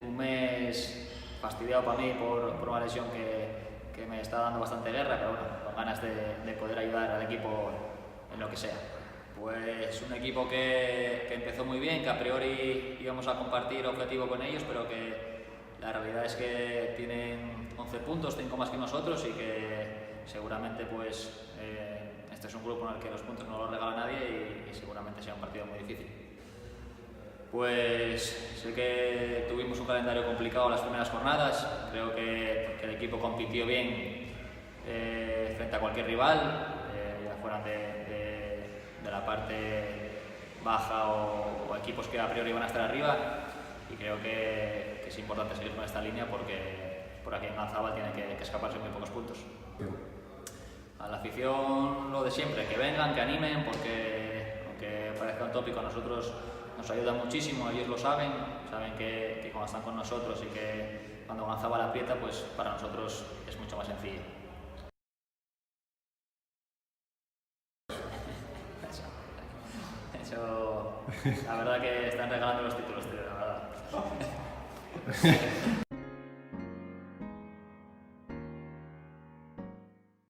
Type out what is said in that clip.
Un mes fastidiado para mí por una lesión que me está dando bastante guerra, pero bueno, con ganas de poder ayudar al equipo en lo que sea. Pues un equipo que empezó muy bien, que a priori íbamos a compartir objetivo con ellos, pero que la realidad es que tienen 11 puntos, 5 más que nosotros, y que seguramente pues este es un grupo en el que los puntos no los regala nadie y seguramente sea un partido muy difícil. Pues sé que tuvimos un calendario complicado las primeras jornadas, creo que el equipo compitió bien frente a cualquier rival, ya fueran de la parte baja o equipos que a priori van a estar arriba, y creo que es importante seguir con esta línea porque por aquí en Ganzábal tiene que escaparse muy pocos puntos. A la afición lo de siempre, que vengan, que animen, porque aunque parezca un tópico, a nosotros nos ayuda muchísimo, ellos lo saben que cuando están con nosotros y que cuando Ganzábal aprieta, pues para nosotros es mucho más sencillo. Eso, la verdad que están regalando los títulos, tío, la verdad.